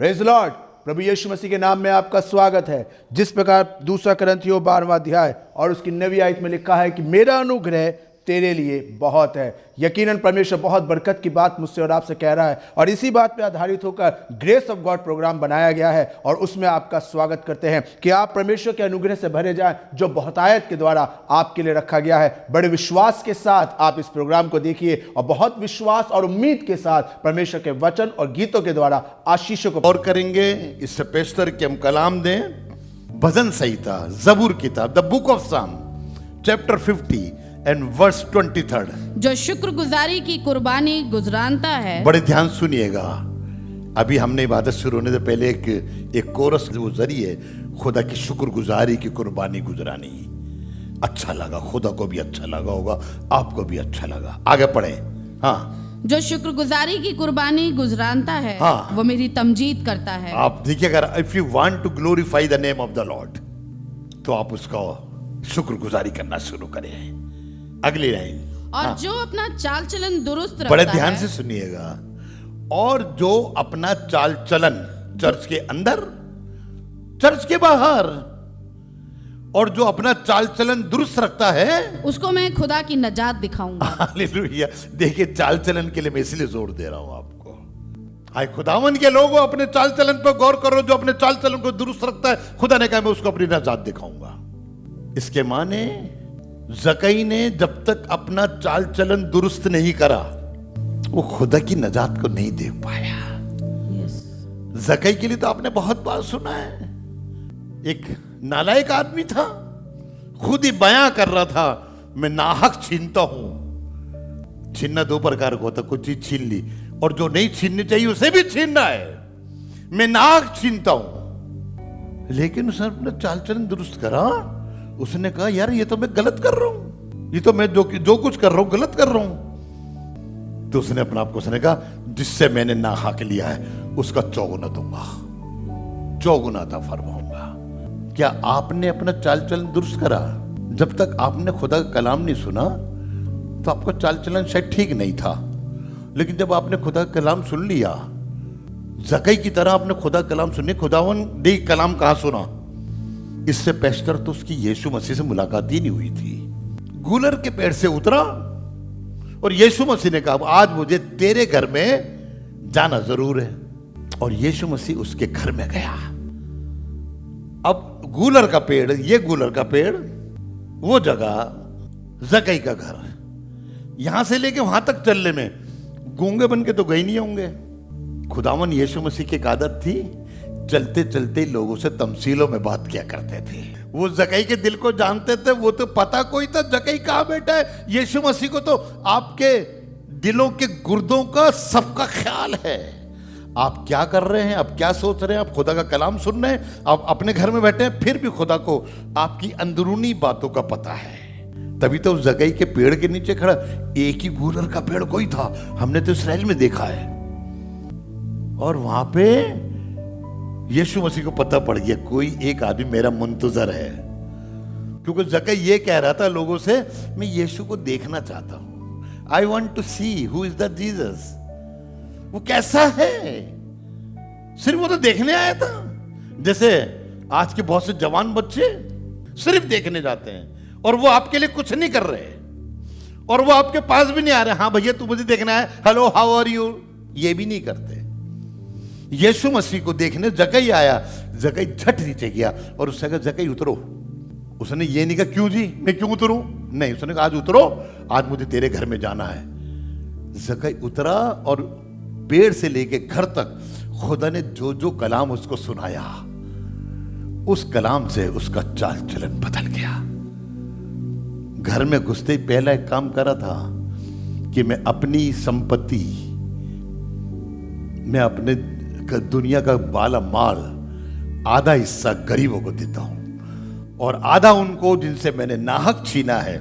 Praise Lord. प्रभु यीशु मसीह के नाम में आपका स्वागत है। जिस प्रकार दूसरा करंथियों 12वां अध्याय और उसकी 9वीं आयत में लिखा है कि मेरा अनुग्रह तेरे लिए बहुत है। यकीनन परमेश्वर बहुत बरकत की बात मुझसे और आपसे कह रहा है और इसी बात पे आधारित होकर ग्रेस ऑफ गॉड प्रोग्राम बनाया गया है और उसमें आपका स्वागत करते हैं कि आप परमेश्वर के अनुग्रह से भरे जाएं जो बहुतायत के द्वारा आपके लिए रखा गया है। बड़े विश्वास के साथ आप इस प्रोग्राम को देखिए और बहुत विश्वास और उम्मीद के साथ परमेश्वर के वचन और गीतों के द्वारा आशीषों को और करेंगे। इससे पेशतर के हम कलाम दें भजन संहिता जबूर किताब द बुक ऑफ साम चैप्टर 50 एंड वर्स 23। जो शुक्रगुजारी की कुर्बानी गुजरानता है। बड़े ध्यान सुनिएगा। अभी हमने इबादत शुरू होने से पहले एक कोरस जो जरिए खुदा की शुक्रगुजारी की कुर्बानी गुजरानी अच्छा लगा, खुदा को भी अच्छा लगा होगा, आपको भी अच्छा लगा। आगे पढ़े। हाँ, जो शुक्रगुजारी की कुर्बानी गुजरानता है, हाँ, वो मेरी तमजीद करता है। आप देखिए, अगर if you want to glorify the name of the lord तो आप उसका शुक्रगुजारी करना शुरू करें। अगली लाइन। और हाँ, जो अपना चाल चलन दुरुस्त रखता बड़े ध्यान है, से सुनिएगा। और जो अपना चाल चलन चर्च के अंदर, चर्च के बाहर, और जो अपना चाल चलन दुरुस्त रखता है उसको मैं खुदा की नजात दिखाऊंगा। हालेलुया। देखिए, चाल चलन के लिए मैं इसलिए जोर दे रहा हूं आपको। हाय खुदावन के लोगों, अपने चाल चलन पर गौर करो। जो अपने चाल चलन को दुरुस्त रखता है, खुदा ने कहा मैं उसको अपनी नजात दिखाऊंगा। इसके माने जकई ने जब तक अपना चाल चलन दुरुस्त नहीं करा वो खुदा की नजात को नहीं देख पाया। जकई के लिए तो आपने बहुत बार सुना है। एक नालायक आदमी था, खुद ही बयां कर रहा था मैं नाहक छीनता हूं। छीनना दो प्रकार का होता, कुछ चीज छीन ली और जो नहीं छीननी चाहिए उसे भी छीन रहा है। मैं नाहक छीनता हूं। लेकिन उसने अपना चाल चलन दुरुस्त करा। उसने कहा यार ये तो मैं गलत कर रहा हूं, ये तो मैं जो कुछ कर रहा हूं गलत कर रहा हूं। तो उसने अपने आप को उसने कहा जिससे मैंने नाहक लिया है उसका चौगुना दूंगा, चौगुना था फरमाऊंगा। क्या आपने अपना चाल चलन दुरुस्त करा? जब तक आपने खुदा का कलाम नहीं सुना तो आपका चाल चलन शायद ठीक नहीं था। लेकिन जब आपने खुदा का कलाम सुन लिया, जकई की तरह आपने खुदा का कलाम सुने। खुदावन ने कलाम कहां सुना? इससे पेशतर तो उसकी यीशु मसीह से मुलाकात ही नहीं हुई थी। गूलर के पेड़ से उतरा और यीशु मसीह ने कहा आज मुझे तेरे घर में जाना जरूर है। और यीशु मसीह उसके घर में गया। अब गूलर का पेड़, ये गूलर का पेड़, वो जगह जकई का घर, यहां से लेके वहां तक चलने में गूंगे बन के तो गए नहीं होंगे। खुदावन यीशु मसीह की एक आदत थी, चलते चलते लोगों से तमसीलों में बात किया करते थे। वो जकई के दिल को जानते थे। वो तो पता कोई था जकई कहां बैठा है। यीशु मसीह को तो आपके दिलों के गुर्दों का सबका ख्याल है। आप क्या कर रहे हैं, आप क्या सोच रहे हैं, आप खुदा का कलाम सुन रहे हैं, आप अपने घर में बैठे हैं, फिर भी खुदा को आपकी अंदरूनी बातों का पता है। तभी तो उस जकई के पेड़ के नीचे खड़ा एक ही गूलर का पेड़ कोई था, हमने तो इसराइल में देखा है। और वहां पे यीशु मसीह को पता पड़ गया कोई एक आदमी मेरा मुंतजर है। क्योंकि जकई ये कह रहा था लोगों से मैं यीशु को देखना चाहता हूं। I want to see who is the Jesus. वो कैसा है? सिर्फ वो तो देखने आया था। जैसे आज के बहुत से जवान बच्चे सिर्फ देखने जाते हैं और वो आपके लिए कुछ नहीं कर रहे और वो आपके पास भी नहीं आ रहे। हाँ भैया तू मुझे देखना है, हेलो हाउ आर यू, ये भी नहीं करते। यीशु मसीह को देखने जकई आया। जकई झट नीचे गया और उसने कहा जकई उतरो। उसने ये नहीं कहा क्यों जी मैं क्यों उतरूं, नहीं, उसने कहा आज उतरो, आज मुझे तेरे घर में जाना है। जकई उतरा और पेड़ से लेके घर तक खुदा ने जो जो कलाम उसको सुनाया, उस कलाम से उसका चाल चलन बदल गया। घर में घुसते ही पहला एक काम करा था कि मैं अपनी संपत्ति, मैं अपने दुनिया का बाला माल आधा हिस्सा गरीबों को देता हूं और आधा उनको जिनसे मैंने नाहक छीना है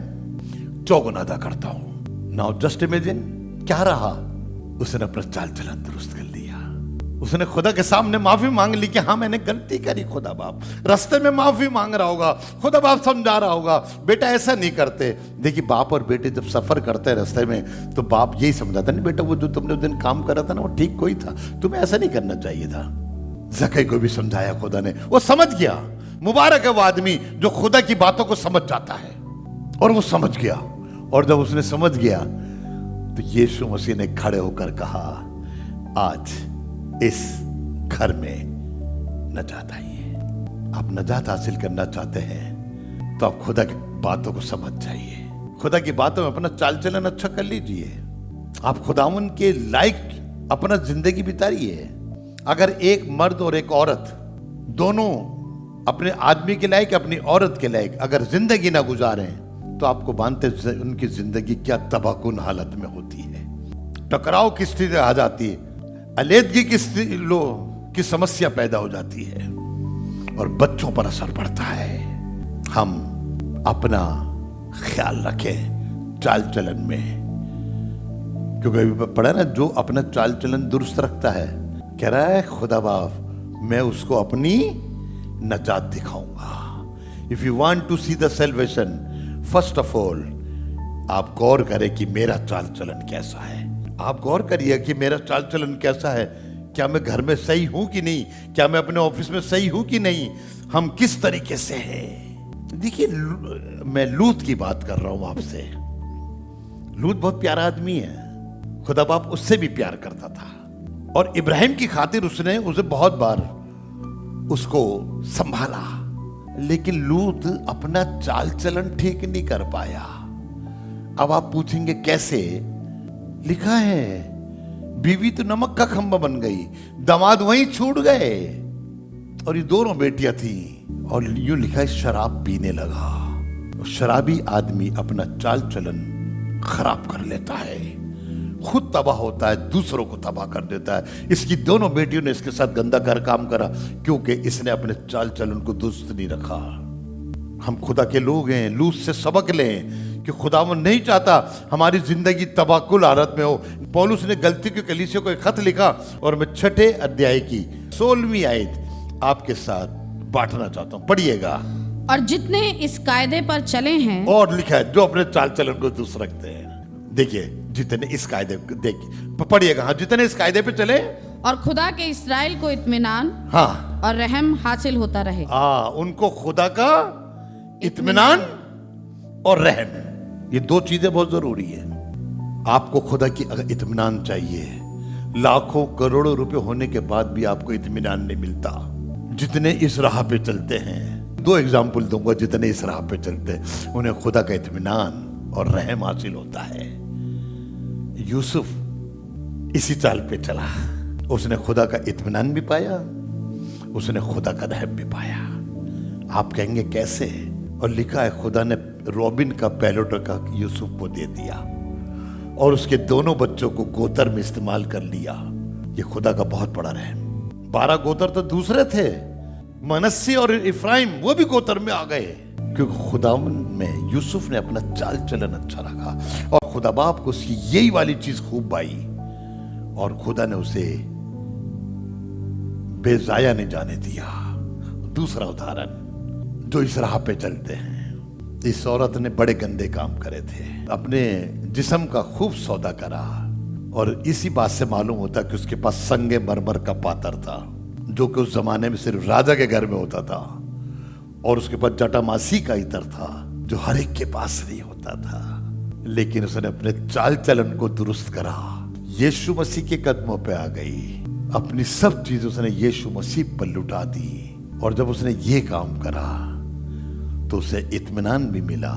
चौगुना अदा करता हूं। नाउ जस्ट इमेजिन क्या रहा। उसने अपना चाल चलन दुरुस्त कर लिया। उसने खुदा के सामने माफी मांग ली कि हाँ मैंने गलती करी। खुदा बाप रास्ते में माफी मांग रहा होगा, खुदा बाप समझा रहा होगा बेटा ऐसा नहीं करते। देखिए बाप और बेटे जब सफर करते हैं रास्ते में तो बाप यही समझाता नहीं बेटा वो जो तुमने उस दिन काम करा था ना वो ठीक कोई था, तुम्हें ऐसा नहीं करना चाहिए था। ज़कै को भी समझाया खुदा ने, वो समझ गया। मुबारक है वो आदमी जो खुदा की बातों को समझ जाता है। और वो समझ गया, और जब उसने समझ गया तो यीशु मसीह ने खड़े होकर कहा, आज इस घर में नजात आई है। आप नजात हासिल करना चाहते हैं तो आप खुदा की बातों को समझ जाइए, खुदा की बातों में अपना चाल चलन अच्छा कर लीजिए। आप खुदावन के लायक अपना जिंदगी बिताइए। अगर एक मर्द और एक औरत दोनों अपने आदमी के लायक, अपनी औरत के लायक अगर जिंदगी ना गुजारें तो आपको मानते उनकी जिंदगी क्या तबाहकुन हालत में होती है। टकराव की स्थिति आ जाती है, अलेदगी की समस्या पैदा हो जाती है और बच्चों पर असर पड़ता है। हम अपना ख्याल रखें चाल चलन में, क्योंकि अभी पढ़ा ना, जो अपना चाल चलन दुरुस्त रखता है, कह रहा है खुदा बाप मैं उसको अपनी नजात दिखाऊंगा। If you want to see the salvation, first of all आप गौर करें कि मेरा चाल चलन कैसा है। आप गौर करिए कि मेरा चाल चलन कैसा है। क्या मैं घर में सही हूं कि नहीं, क्या मैं अपने ऑफिस में सही हूं कि नहीं, हम किस तरीके से हैं। देखिए, मैं लूत की बात कर रहा हूं आपसे। लूत बहुत प्यारा आदमी है, खुदा बाप उससे भी प्यार करता था और इब्राहिम की खातिर उसने उसे बहुत बार उसको संभाला, लेकिन लूत अपना चाल चलन ठीक नहीं कर पाया। अब आप पूछेंगे कैसे? लिखा है बीवी तो नमक का खंबा बन गई, दामाद वहीं छूट गए, और ये दोनों बेटियां थी। और यूं लिखा है शराब पीने लगा। शराबी आदमी अपना चाल चलन खराब कर लेता है, खुद तबाह होता है, दूसरों को तबाह कर देता है। इसकी दोनों बेटियों ने इसके साथ गंदा काम करा क्योंकि इसने अपने चाल चलन को दुरुस्त नहीं रखा। हम खुदा के लोग हैं, लूत से सबक लें कि खुदावन नहीं चाहता हमारी जिंदगी तबाकुल हालत में हो। पौलुस ने गलती की कलीसिया को एक खत लिखा और मैं 6 अध्याय की 16वीं आयत आपके साथ बांटना चाहता हूं, पढ़िएगा। और जितने इस कायदे पर चले हैं, और लिखा है जो अपने चाल चलन को दुरुस्त रखते हैं। देखिए, जितने इस कायदे देखिए, पढ़िएगा। हाँ, जितने इस कायदे पे चले और खुदा के इस्राएल को इत्मीनान हाँ और रहम हासिल होता रहे। उनको खुदा का इत्मीनान और रहम, ये 2 चीजें बहुत जरूरी है। आपको खुदा की अगर इत्मीनान चाहिए, लाखों करोड़ों रुपए होने के बाद भी आपको इत्मीनान नहीं मिलता। जितने इस राह पे चलते हैं, 2 एग्जाम्पल दूंगा, जितने इस राह पे चलते हैं उन्हें खुदा का इत्मीनान और रहम हासिल होता है। यूसुफ इसी चाल पे चला, उसने खुदा का इत्मीनान भी पाया, उसने खुदा का रहम भी पाया। आप कहेंगे कैसे? और लिखा है खुदा ने रॉबिन का पहला टका यूसुफ को दे दिया और उसके दोनों बच्चों को गोतर में इस्तेमाल कर लिया। ये खुदा का बहुत बड़ा रहम। 12 गोतर तो दूसरे थे, मनस्सी और इफ्राइम, वो भी गोतर में आ गए क्योंकि खुदावन में यूसुफ ने अपना चाल चलन अच्छा रखा और खुदा बाप को उसकी यही वाली चीज खूब पाई और खुदा ने उसे बेजाया नहीं जाने दिया। दूसरा उदाहरण, जो इस राह पे चलते हैं, इस औरत ने बड़े गंदे काम करे थे, अपने जिस्म का खूब सौदा करा और इसी बात से मालूम होता कि उसके पास संगे मरमर का पात्र था जो कि उस जमाने में सिर्फ राजा के घर में होता था, और उसके पास जटामासी का इत्र था जो हर एक के पास नहीं होता था। लेकिन उसने अपने चाल चलन को दुरुस्त करा, यीशु मसीह के कदमों पे आ गई, अपनी सब चीज उसने यीशु मसीह पर लुटा दी। और जब उसने ये काम करा तो उसे इत्मीनान भी मिला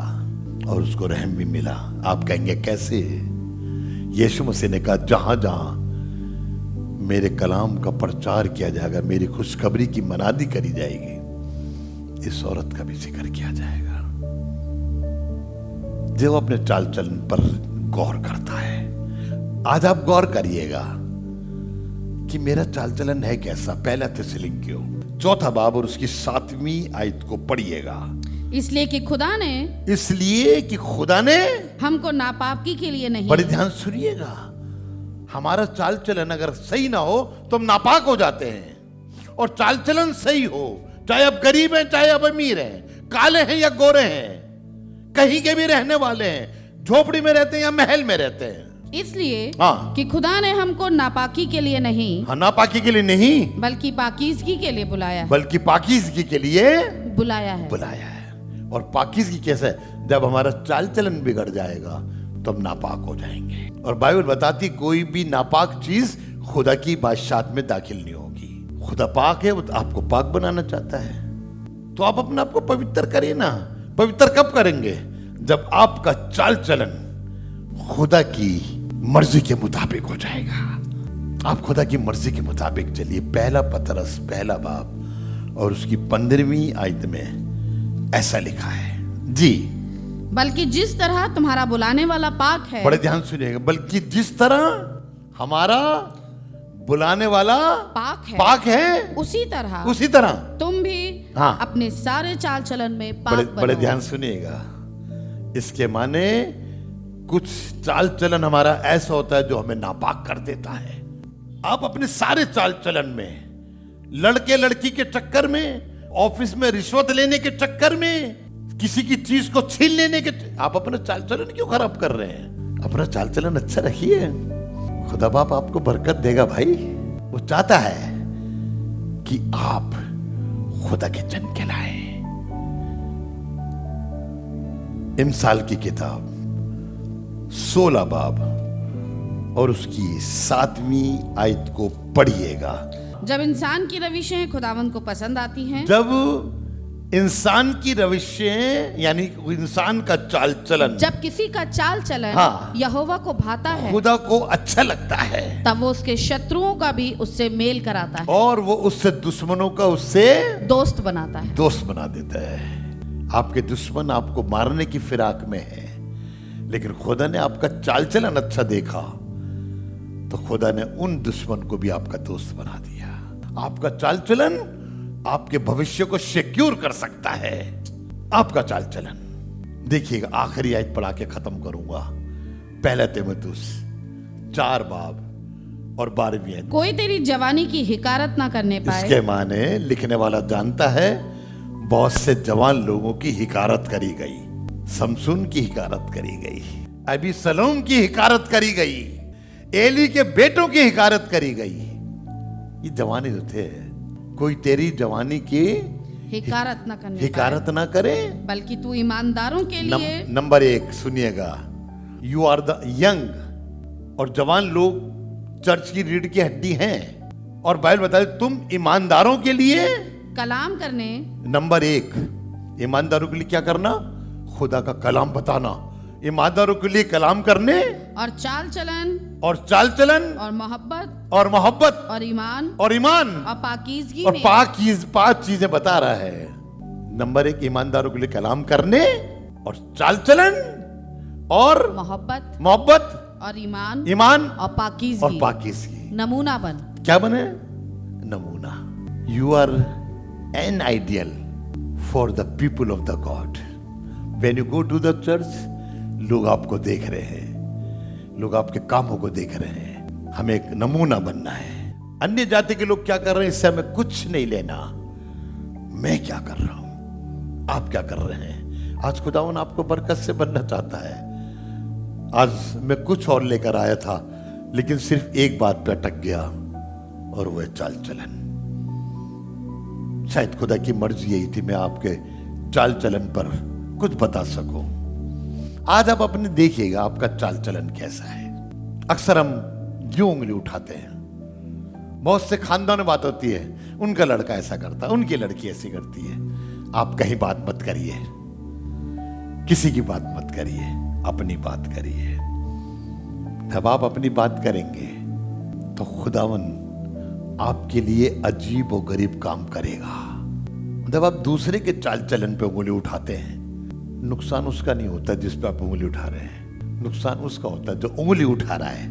और उसको रहम भी मिला। आप कहेंगे कैसे? यीशु मसीह ने कहा जहां जहां मेरे कलाम का प्रचार किया जाएगा, मेरी खुशखबरी की मनादी करी जाएगी, इस औरत का भी जिक्र किया जाएगा। जो अपने चाल चलन पर गौर करता है, आज आप गौर करिएगा कि मेरा चाल चलन है कैसा। पहला थिस्सलुनीकियों 4 बाब और उसकी 7वीं आयत को पढ़िएगा। इसलिए कि खुदा ने हमको नापाकी के लिए नहीं। बड़े ध्यान सुनिएगा, हमारा चाल चलन अगर सही ना हो तो हम नापाक हो जाते हैं। और चाल चलन सही हो, चाहे आप गरीब हैं चाहे आप अमीर हैं, काले हैं या गोरे हैं, कहीं के भी रहने वाले हैं, झोपड़ी में रहते हैं या महल में रहते हैं, इसलिए हाँ। कि खुदा ने हमको नापाकी के लिए नहीं हाँ, नापाकी के लिए नहीं बल्कि पाकीज़गी के लिए बुलाया है। बल्कि पाकीज़गी के लिए बुलाया है। बुलाया है। और पाकीज़गी कैसे? जब हमारा चाल चलन बिगड़ जाएगा तो हम नापाक हो जाएंगे। और बाइबल बताती कोई भी नापाक चीज खुदा की बादशाहत में दाखिल नहीं होगी। खुदा पाक है, वो तो आपको पाक बनाना चाहता है, तो आप अपने आप को पवित्र करिए ना। पवित्र कब करेंगे? जब आपका चाल चलन खुदा की मर्जी के मुताबिक हो जाएगा। आप खुदा की मर्जी के मुताबिक चलिए। पहला पतरस पहला बाब और उसकी 15वीं आयत में ऐसा लिखा है जी, बल्कि जिस तरह तुम्हारा बुलाने वाला पाक है। बड़े ध्यान सुनिएगा। बल्कि जिस तरह हमारा बुलाने वाला पाक है उसी तरह तुम भी हाँ। अपने सारे चाल चलन में पाक बड़े बनो। ध्यान सुनिएगा। इसके माने कुछ चाल चलन हमारा ऐसा होता है जो हमें नापाक कर देता है। आप अपने सारे चाल चलन में, लड़के लड़की के चक्कर में, ऑफिस में रिश्वत लेने के चक्कर में, किसी की चीज को छीन लेने के, आप अपना चाल चलन क्यों खराब कर रहे हैं? अपना चाल चलन अच्छा रखिए, खुदा बाप आपको बरकत देगा भाई। वो चाहता है कि आप खुदा के जन कहलाए। इमसाल की किताब 16 बाब और उसकी 7वीं आयत को पढ़िएगा। जब इंसान की रविशें खुदावंद को पसंद आती हैं, जब इंसान की रविशें यानी इंसान का चाल चलन, जब किसी का चाल चलन हाँ। यहोवा को भाता है, खुदा को अच्छा लगता है, तब वो उसके शत्रुओं का भी उससे मेल कराता है और वो उससे दुश्मनों का उससे दोस्त बनाता है। दोस्त बना देता है। आपके दुश्मन आपको मारने की फिराक में है, लेकिन खुदा ने आपका चाल चलन अच्छा देखा तो खुदा ने उन दुश्मन को भी आपका दोस्त बना दिया। आपका चाल चलन आपके भविष्य को सिक्योर कर सकता है। आपका चाल चलन देखिएगा। आखिरी आयत पढ़ा के खत्म करूंगा। पहला तीमुथियुस 4 बाब और 12वीं आयत। कोई तेरी जवानी की हिकारत ना करने पाए। इसके माने लिखने वाला जानता है बहुत से जवान लोगों की हिकारत करी गई। समसून की हिकारत करी गई, अभी सलोम की हिकारत करी गई, एली के बेटों की हिकारत करी गई। ये जवानी जो थे, कोई तेरी जवानी की हिकारत ना करने हिकारत ना करे, बल्कि तू ईमानदारों के लिए नंबर 1 सुनिएगा, यू आर द यंग। और जवान लोग चर्च की रीढ़ की हड्डी हैं, और बाइबल बताए तुम ईमानदारों के लिए कलाम करने। नंबर 1 ईमानदारों के लिए क्या करना? खुदा का कलाम बताना। ईमानदारों के लिए कलाम करने और चाल चलन और मोहब्बत और ईमान और पाकीज़गी और में। 5 चीजें बता रहा है। नंबर 1 ईमानदारों के लिए कलाम करने और चाल चलन और मोहब्बत और ईमान और पाकीज़गी। नमूना बन। क्या बने? नमूना। You are an ideal for the people of the god. When you go to the church, लोग आपको देख रहे हैं, लोग आपके कामों को देख रहे हैं। हमें एक नमूना बनना है। अन्य जाति के लोग क्या कर रहे हैं इससे हमें कुछ नहीं लेना। मैं क्या कर रहा हूं, आप क्या कर रहे हैं? आज खुदावन आपको बरकत से बनना चाहता है। आज मैं कुछ और लेकर आया था, लेकिन सिर्फ एक बात पे अटक गया, और वो है चाल चलन। शायद खुदा की मर्जी यही थी मैं आपके चाल चलन पर कुछ बता सकूं। आज आप अपने देखिएगा आपका चाल चलन कैसा है। अक्सर हम यूं उंगली उठाते हैं। बहुत से खानदान में बात होती है, उनका लड़का ऐसा करता, उनकी लड़की ऐसी करती है। आप कहीं बात मत करिए, किसी की बात मत करिए, अपनी बात करिए। जब आप अपनी बात करेंगे तो खुदावन आपके लिए अजीब और गरीब काम करेगा। जब आप दूसरे के चाल चलन पे उंगली उठाते हैं, नुकसान उसका नहीं होता जिस पे आप उंगली उठा रहे हैं, नुकसान उसका होता है जो उंगली उठा रहा है।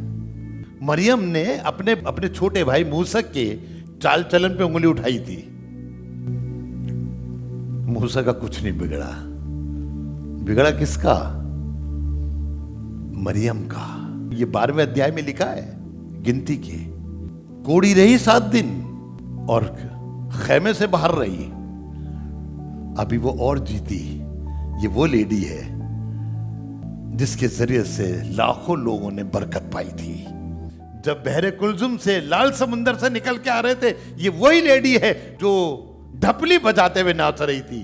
मरियम ने अपने छोटे भाई मूसा के चाल चलन पे उंगली उठाई थी। मूसा का कुछ नहीं बिगड़ा, बिगड़ा किसका? मरियम का। ये 12वें अध्याय में लिखा है, गिनती के। कोड़ी रही 7 दिन और खेमे से बाहर रही। अभी वो और जीती। ये वो लेडी है जिसके जरिए से लाखों लोगों ने बरकत पाई थी। जब बहरे कुलजुम से लाल समुंदर से निकल के आ रहे थे, ये वही लेडी है जो ढपली बजाते हुए नाच रही थी,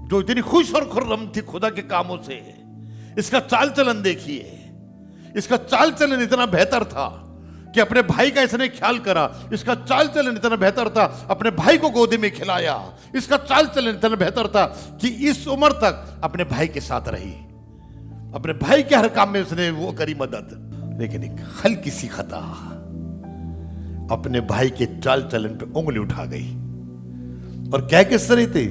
जो इतनी खुश और खुर्रम थी खुदा के कामों से। इसका चाल चलन देखिए, इसका चाल चलन इतना बेहतर था कि अपने भाई का इसने ख्याल करा। इसका चाल चलन इतना बेहतर था, अपने भाई को गोदी में खिलाया। इसका चाल चलन इतना बेहतर था कि इस उम्र तक अपने भाई के साथ रही, अपने भाई के हर काम में उसने वो करी मदद। लेकिन एक हल्की सी खता अपने भाई के चाल चलन पे उंगली उठा गई और कह किस रही थी?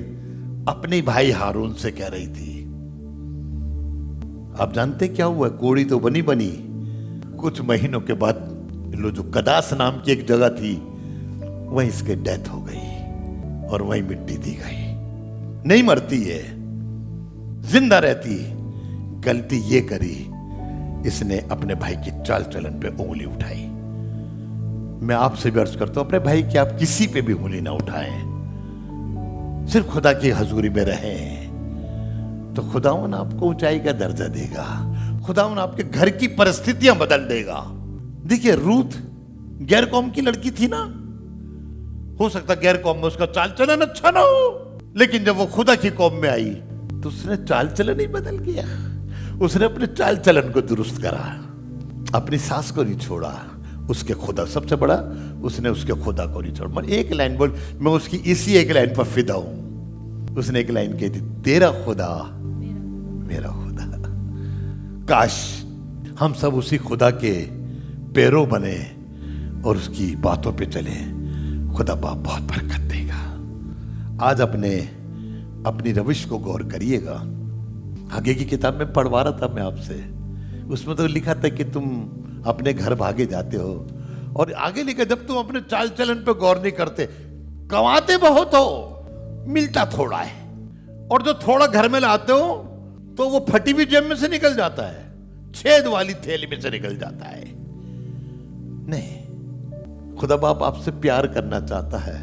अपने भाई हारून से कह रही थी। आप जानते क्या हुआ? कोड़ी तो बनी बनी, कुछ महीनों के बाद जो कदास नाम की एक जगह थी वहीं इसके डेथ हो गई और वहीं मिट्टी दी गई। नहीं मरती है, जिंदा रहती। गलती ये करी, इसने अपने भाई के चाल चलन पे उंगली उठाई। मैं आपसे भी अर्ज करता हूं, अपने भाई की आप किसी पे भी उंगली ना उठाएं, सिर्फ खुदा की हजूरी में रहें तो खुदावन आपको ऊंचाई का दर्जा देगा। खुदावन आपके घर की परिस्थितियां बदल देगा। देखिए, रूथ गैर कौम की लड़की थी ना, हो सकता गैर कौम में उसका चाल चलन अच्छा ना हो, लेकिन जब वो खुदा की कौम में आई तो उसने चाल चलन ही बदल गया। उसने अपने चाल चलन को दुरुस्त करा, अपनी सास को नहीं छोड़ा, उसके खुदा सबसे बड़ा, उसने उसके खुदा को नहीं छोड़ा। मैं एक लाइन बोल, मैं उसकी इसी एक लाइन पर फिदा हूं। उसने एक लाइन कही थी, तेरा खुदा मेरा खुदा। काश हम सब उसी खुदा के पैरों बने और उसकी बातों पे चले। खुदा बाप बहुत बरकत देगा। आज अपनी रविश को गौर करिएगा। आगे की किताब में पढ़वा रहा था मैं आपसे, उसमें तो लिखा था कि तुम अपने घर भागे जाते हो, और आगे लिखा जब तुम अपने चाल चलन पे गौर नहीं करते, कमाते बहुत हो, मिलता थोड़ा है, और जो थोड़ा घर में लाते हो तो वो फटी हुई जेब में से निकल जाता है, छेद वाली थैली में से निकल जाता है। नहीं, खुदा बाप आपसे प्यार करना चाहता है।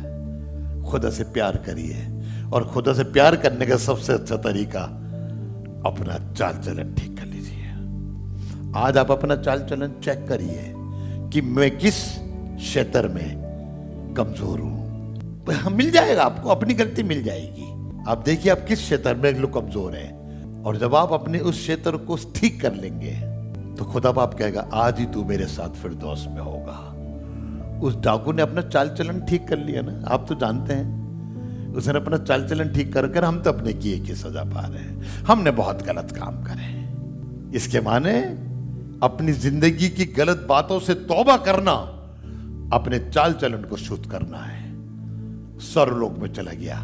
खुदा से प्यार करिए, और खुदा से प्यार करने का सबसे अच्छा तरीका अपना चाल चलन ठीक कर लीजिए। आज आप अपना चाल चलन चेक करिए कि मैं किस क्षेत्र में कमजोर हूं। मिल जाएगा आपको, अपनी गलती मिल जाएगी। आप देखिए आप किस क्षेत्र में लोग कमजोर हैं, और जब आप अपने उस क्षेत्र को ठीक कर लेंगे तो खुदा बाप कहेगा, आज ही तू मेरे साथ फिरदौस में होगा। उस डाकू ने अपना चाल चलन ठीक कर लिया ना, आप तो जानते हैं। उसने अपना चाल चलन ठीक कर हम तो अपने किए की सजा पा रहे हैं। हमने बहुत गलत काम करे। इसके माने अपनी जिंदगी की गलत बातों से तौबा करना, अपने चाल चलन को शुद्ध करना है। स्वर्गलोक में चला गया,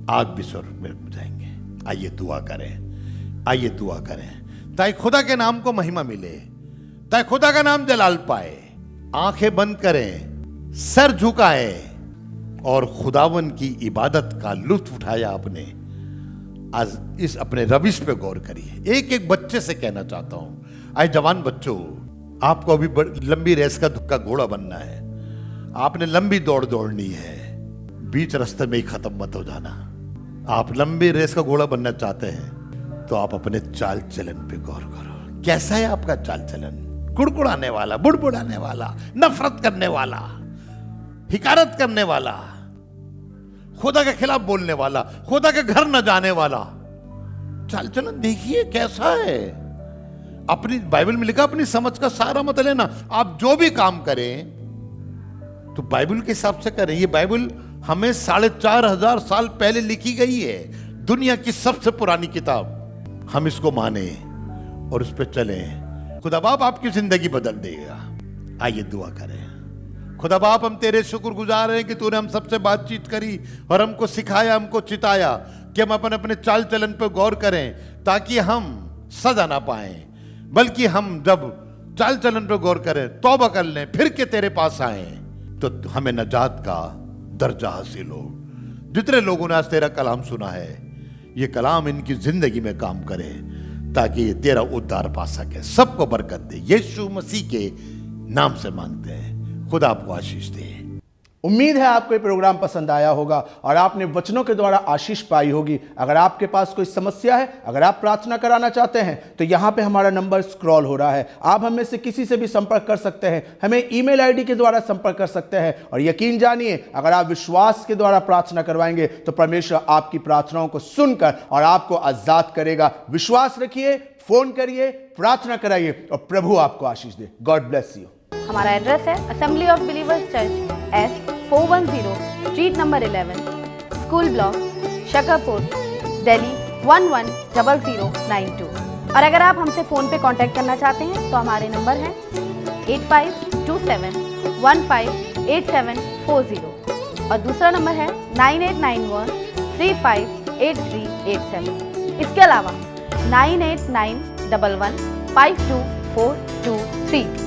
आग भी स्वर्ग में जाएंगे। आइए दुआ करें, आइए दुआ करें ताकि खुदा के नाम को महिमा मिले, ताकि खुदा का नाम जलाल पाए। आंखें बंद करें, सर झुकाएं और खुदावन की इबादत का लुत्फ उठाया आपने। आज इस अपने रविश पे गौर करिए। एक एक बच्चे से कहना चाहता हूं, आए जवान बच्चों, आपको अभी लंबी रेस का घोड़ा बनना है। आपने लंबी दौड़ दौड़नी है, बीच रास्ते में ही खत्म मत हो जाना। आप लंबी रेस का घोड़ा बनना चाहते हैं तो आप अपने चाल चलन पे गौर करो। कैसा है आपका चाल चलन? कुड़कुड़ाने वाला, बुड़बुड़ाने वाला, नफरत करने वाला, हिकारत करने वाला, खुदा के खिलाफ बोलने वाला, खुदा के घर न जाने वाला? चाल चलन देखिए कैसा है। अपनी बाइबल में लिखा, अपनी समझ का सारा मत लेना। आप जो भी काम करें तो बाइबल के हिसाब से करें। ये बाइबल हमें 4,500 साल पहले लिखी गई है, दुनिया की सबसे पुरानी किताब। हम इसको माने और उस पर चलें। खुदा बाप आपकी जिंदगी बदल देगा। आइए दुआ करें। खुदा बाप, हम तेरे शुक्रगुजार हैं कि तूने हम सबसे बातचीत करी और हमको सिखाया, हमको चिताया कि हम अपने चाल चलन पर गौर करें, ताकि हम सजा ना पाएं, बल्कि हम जब चाल चलन पर गौर करें, तौबा कर लें, फिर के तेरे पास आए तो हमें नजात का दर्जा हासिल हो। जितने लोगों ने आज तेरा कलाम सुना है, ये कलाम इनकी जिंदगी में काम करे ताकि ये तेरा उद्धार पा सके। सबको बरकत दे, यीशु मसीह के नाम से मांगते हैं। खुदा आपको आशीष दे। उम्मीद है आपको ये प्रोग्राम पसंद आया होगा और आपने वचनों के द्वारा आशीष पाई होगी। अगर आपके पास कोई समस्या है, अगर आप प्रार्थना कराना चाहते हैं, तो यहाँ पे हमारा नंबर स्क्रॉल हो रहा है। आप हमें से किसी से भी संपर्क कर सकते हैं, हमें ईमेल आईडी के द्वारा संपर्क कर सकते हैं। और यकीन जानिए, अगर आप विश्वास के द्वारा प्रार्थना करवाएंगे तो परमेश्वर आपकी प्रार्थनाओं को सुनकर और आपको आजाद करेगा। विश्वास रखिए, फोन करिए, प्रार्थना कराइए और प्रभु आपको आशीष दे। God bless you. हमारा एड्रेस है assembly of believers church, S410 street number 11, school block, Shakarpur, Delhi 110092। और अगर आप हमसे फ़ोन पे कांटेक्ट करना चाहते हैं तो हमारे नंबर हैं 8527158740 और दूसरा नंबर है 9891358387। इसके अलावा 9891152423।